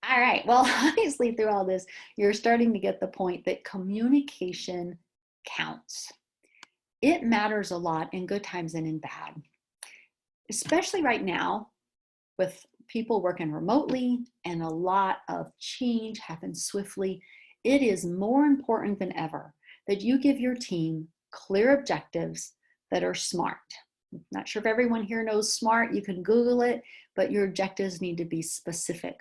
All right. Well, obviously, through all this, you're starting to get the point that communication counts. It matters a lot in good times and in bad, especially right now with people working remotely and a lot of change happens swiftly. It is more important than ever that you give your team clear objectives that are smart. I'm not sure if everyone here knows SMART. You can Google it, but your objectives need to be specific.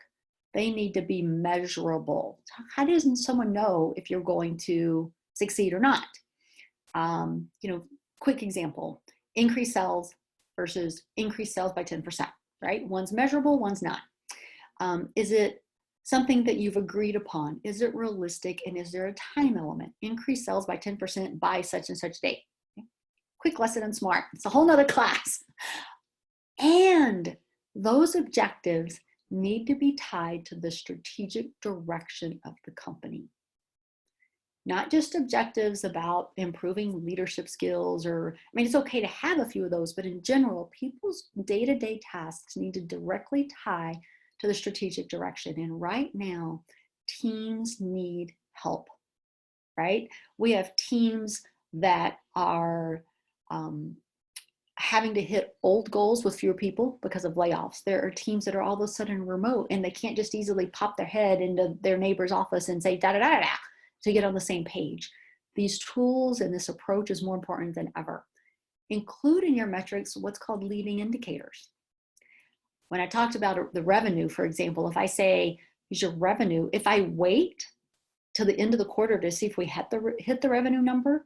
They need to be measurable. How does someone know if you're going to succeed or not? Quick example, increase sales versus increase sales by 10%, right? One's measurable, one's not. Is it something that you've agreed upon? Is it realistic? And is there a time element? Increase sales by 10% by such and such date. Okay. Quick lesson in SMART. It's a whole nother class. And those objectives need to be tied to the strategic direction of the company. Not just objectives about improving leadership skills it's okay to have a few of those, but in general, people's day-to-day tasks need to directly tie to the strategic direction. And right now, teams need help, right? We have teams that are having to hit old goals with fewer people because of layoffs. There are teams that are all of a sudden remote and they can't just easily pop their head into their neighbor's office and say da da da da to get on the same page. These tools and this approach is more important than ever. Include in your metrics what's called leading indicators. When I talked about the revenue, for example, if I say, here's your revenue, if I wait till the end of the quarter to see if we hit the revenue number,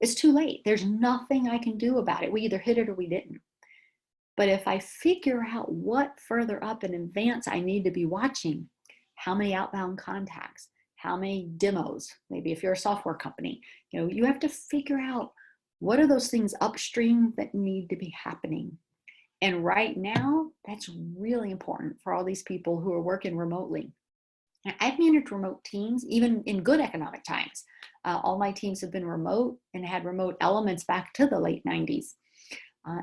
it's too late. There's nothing I can do about it. We either hit it or we didn't. But if I figure out what further up in advance I need to be watching, how many outbound contacts, how many demos, maybe if you're a software company, you have to figure out what are those things upstream that need to be happening. And right now, that's really important for all these people who are working remotely. And I've managed remote teams, even in good economic times. All my teams have been remote and had remote elements back to the late 90s.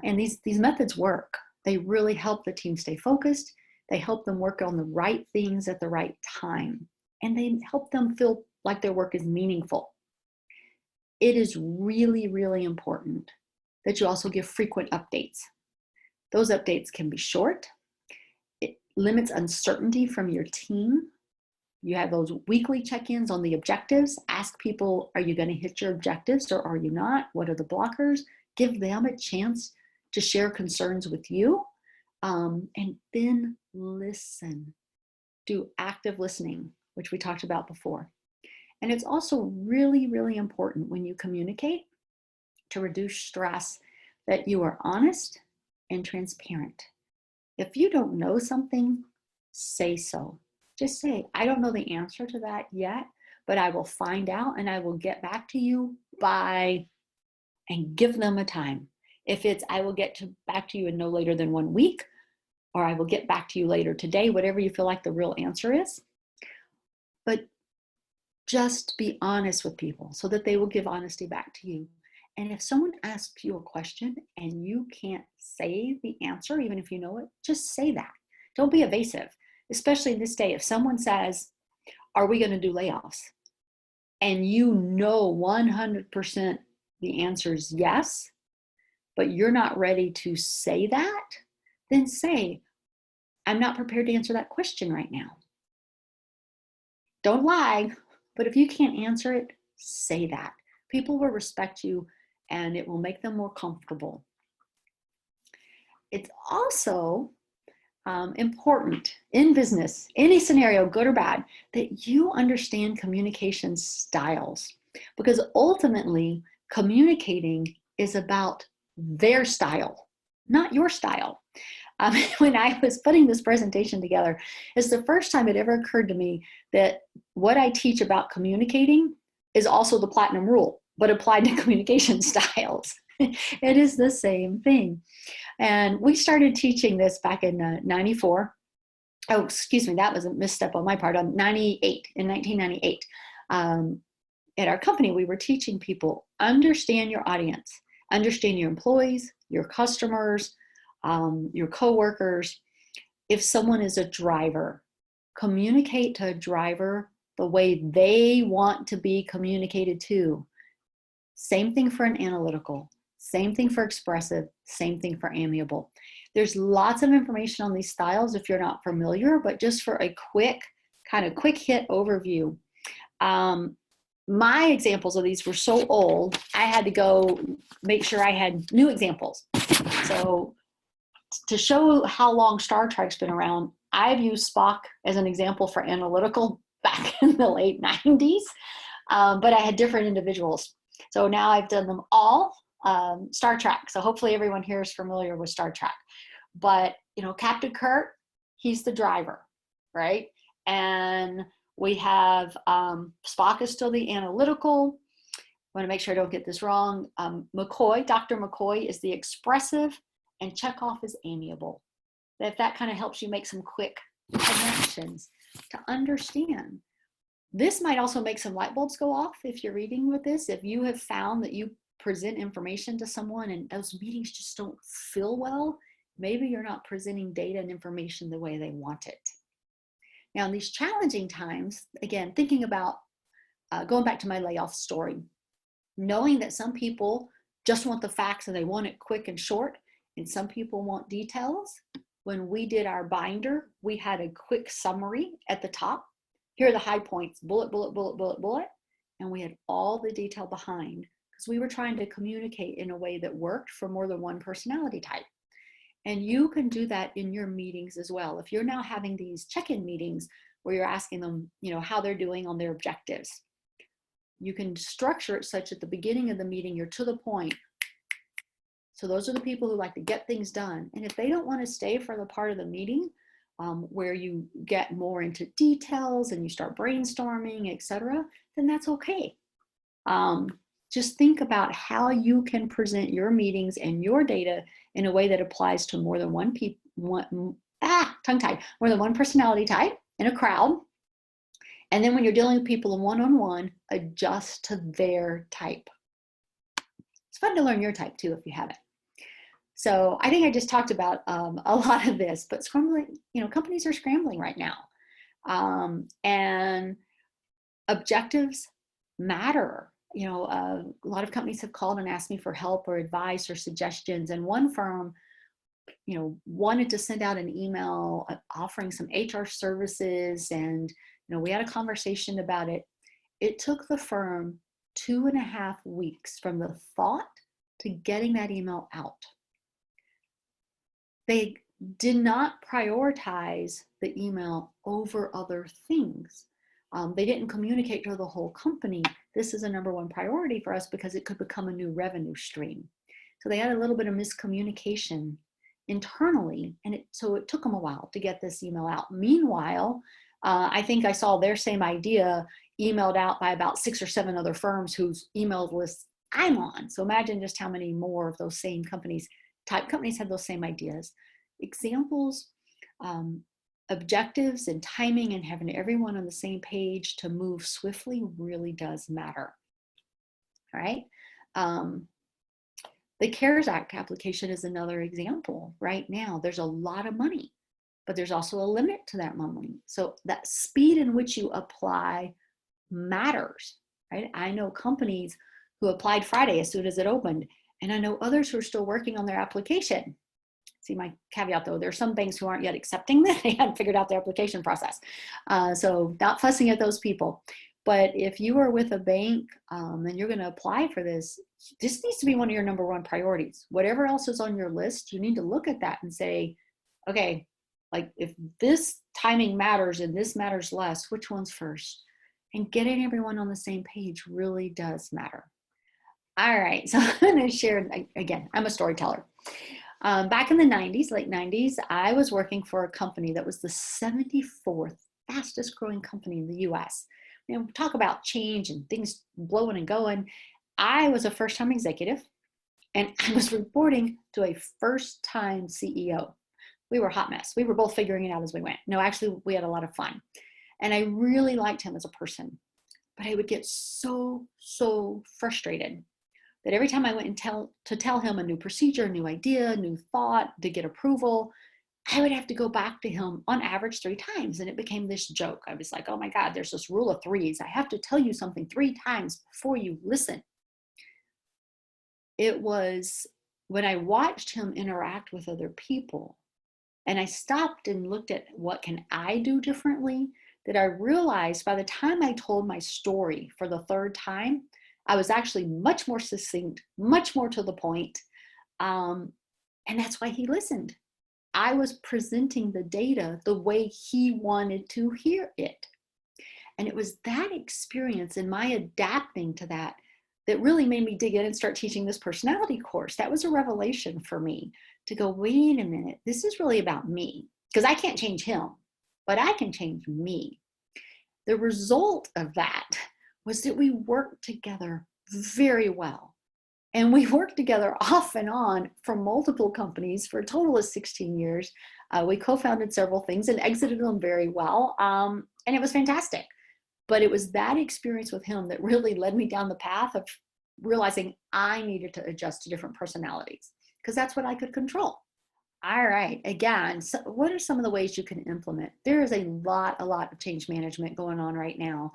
And these methods work. They really help the team stay focused. They help them work on the right things at the right time. And they help them feel like their work is meaningful. It is really, really important that you also give frequent updates. Those updates can be short. It limits uncertainty from your team. You have those weekly check-ins on the objectives. Ask people, are you going to hit your objectives or are you not? What are the blockers? Give them a chance to share concerns with you. And then listen. Do active listening, which we talked about before. And it's also really, really important when you communicate to reduce stress that you are honest and transparent. If you don't know something, say so. Just say, I don't know the answer to that yet, but I will find out and I will get back to you by, and give them a time. If it's, I will get back to you in no later than 1 week, or I will get back to you later today, whatever you feel like the real answer is. But just be honest with people so that they will give honesty back to you. And if someone asks you a question and you can't say the answer, even if you know it, just say that. Don't be evasive, especially in this day. If someone says, are we going to do layoffs? And you know 100% the answer is yes, but you're not ready to say that, then say, I'm not prepared to answer that question right now. Don't lie, but if you can't answer it, say that. People will respect you and it will make them more comfortable. It's also important in business, any scenario, good or bad, that you understand communication styles, because ultimately communicating is about their style, not your style. When I was putting this presentation together, it's the first time it ever occurred to me that what I teach about communicating is also the platinum rule, but applied to communication styles. It is the same thing. And we started teaching this back in 94. Oh, excuse me, that was a misstep on my part. In 1998. At our company, we were teaching people, understand your audience, understand your employees, your customers, your coworkers. If someone is a driver, Communicate to a driver the way they want to be communicated to. Same thing for an analytical, same thing for expressive, same thing for amiable. There's lots of information on these styles if you're not familiar, but just for a quick hit overview. My examples of these were so old, I had to go make sure I had new examples. So to show how long Star Trek's been around, I've used Spock as an example for analytical back in the late 90s, but I had different individuals. So now I've done them all. Star Trek, so hopefully everyone here is familiar with Star Trek. But, you know, Captain Kirk, he's the driver, right? And we have Spock is still the analytical. I want to make sure I don't get this wrong. McCoy, Dr. McCoy is the expressive, and Chekhov is amiable. If that kind of helps you make some quick connections to understand. This might also make some light bulbs go off if you're reading with this. If you have found that you present information to someone and those meetings just don't feel well, maybe you're not presenting data and information the way they want it. Now, in these challenging times, again, thinking about going back to my layoff story, knowing that some people just want the facts and they want it quick and short, and some people want details. When we did our binder, we had a quick summary at the top. Here are the high points, bullet, bullet, bullet, bullet, bullet, and we had all the detail behind because we were trying to communicate in a way that worked for more than one personality type. And you can do that in your meetings as well. If you're now having these check-in meetings where you're asking them, you know, how they're doing on their objectives, you can structure it such at the beginning of the meeting, you're to the point. So those are the people who like to get things done. And if they don't want to stay for the part of the meeting where you get more into details and you start brainstorming, etc., then that's okay. Just think about how you can present your meetings and your data in a way that applies to more than one more than one personality type in a crowd. And then when you're dealing with people in one-on-one, adjust to their type. It's fun to learn your type too if you haven't. So I think I just talked about a lot of this, but scrambling, you know, companies are scrambling right now. And objectives matter. You know, a lot of companies have called and asked me for help or advice or suggestions. And one firm, you know, wanted to send out an email offering some HR services. And, you know, we had a conversation about it. It took the firm 2.5 weeks from the thought to getting that email out. They did not prioritize the email over other things. They didn't communicate to the whole company. This is a #1 priority for us because it could become a new revenue stream. So they had a little bit of miscommunication internally, and so it took them a while to get this email out. Meanwhile, I think I saw their same idea emailed out by about 6 or 7 other firms whose email lists I'm on. So imagine just how many more of those same companies had those same ideas. Examples, objectives and timing and having everyone on the same page to move swiftly really does matter. All right. The CARES Act application is another example. Right now, there's a lot of money, but there's also a limit to that money. So that speed in which you apply matters, right? I know companies who applied Friday as soon as it opened, and I know others who are still working on their application. See my caveat though, there are some banks who aren't yet accepting that. They haven't figured out their application process. So not fussing at those people. But if you are with a bank and you're going to apply for this needs to be one of your #1 priorities. Whatever else is on your list, you need to look at that and say, okay, like if this timing matters and this matters less, which one's first? And getting everyone on the same page really does matter. All right, so I'm going to share, again, I'm a storyteller. Back in the 90s, late 90s, I was working for a company that was the 74th fastest growing company in the US. You know, talk about change and things blowing and going. I was a first-time executive, and I was reporting to a first-time CEO. We were a hot mess. We were both figuring it out as we went. No, actually, we had a lot of fun. And I really liked him as a person. But I would get so frustrated that every time I went and tell him a new procedure, a new idea, new thought to get approval, I would have to go back to him on average 3 times. And it became this joke. I was like, oh my God, there's this rule of threes. I have to tell you something 3 times before you listen. It was when I watched him interact with other people and I stopped and looked at what can I do differently, that I realized by the time I told my story for the 3rd time, I was actually much more succinct, much more to the point. And that's why he listened. I was presenting the data the way he wanted to hear it. And it was that experience and my adapting to that that really made me dig in and start teaching this personality course. That was a revelation for me to go, wait a minute, this is really about me, because I can't change him, but I can change me. The result of that was that we worked together very well. And we worked together off and on for multiple companies for a total of 16 years. We co-founded several things and exited them very well. And it was fantastic. But it was that experience with him that really led me down the path of realizing I needed to adjust to different personalities, because that's what I could control. All right. Again, so what are some of the ways you can implement? There is a lot of change management going on right now.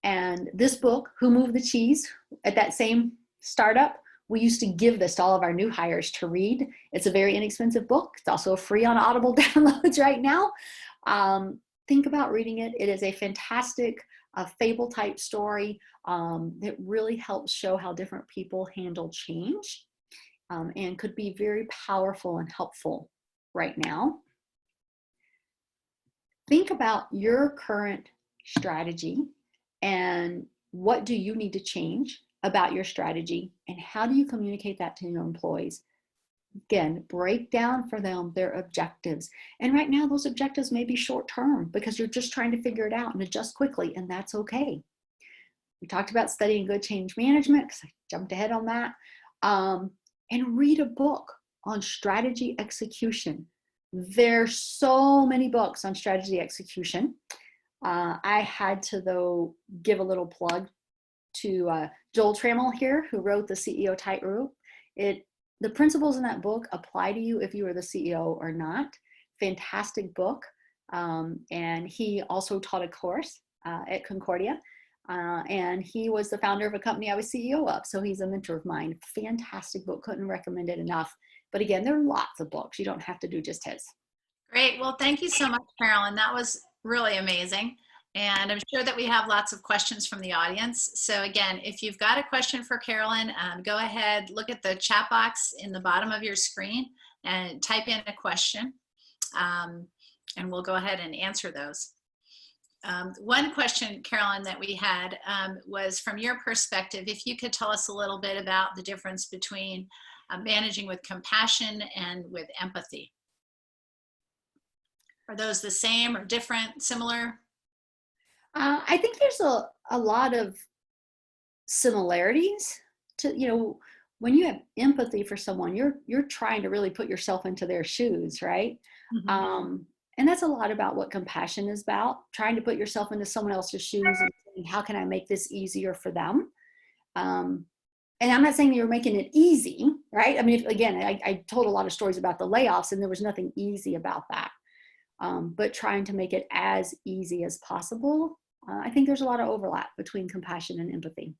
And this book, Who Moved the Cheese, at that same startup, we used to give this to all of our new hires to read. It's a very inexpensive book. It's also free on Audible downloads right now. Think about reading it. It is a fantastic fable type story that really helps show how different people handle change and could be very powerful and helpful right now. Think about your current strategy and what do you need to change about your strategy, and how do you communicate that to your employees? Again, break down for them their objectives. And right now, those objectives may be short term because you're just trying to figure it out and adjust quickly, and that's okay. We talked about studying good change management because I jumped ahead on that. And read a book on strategy execution. There's so many books on strategy execution. I had to, though, give a little plug to Joel Trammell here, who wrote the CEO Tightrope. The principles in that book apply to you if you are the CEO or not. Fantastic book. And he also taught a course at Concordia. And he was the founder of a company I was CEO of. So he's a mentor of mine. Fantastic book. Couldn't recommend it enough. But again, there are lots of books. You don't have to do just his. Great. Well, thank you so much, Carolyn. That was really amazing. And I'm sure that we have lots of questions from the audience. So again, if you've got a question for Carolyn, go ahead, look at the chat box in the bottom of your screen and type in a question. And we'll go ahead and answer those. One question, Carolyn, that we had was, from your perspective, if you could tell us a little bit about the difference between managing with compassion and with empathy. Are those the same or different, similar? I think there's a lot of similarities to, when you have empathy for someone, you're trying to really put yourself into their shoes, right? Mm-hmm. And that's a lot about what compassion is about, trying to put yourself into someone else's shoes and saying, how can I make this easier for them? And I'm not saying you're making it easy, right? I mean, again, I told a lot of stories about the layoffs and there was nothing easy about that. But trying to make it as easy as possible. I think there's a lot of overlap between compassion and empathy.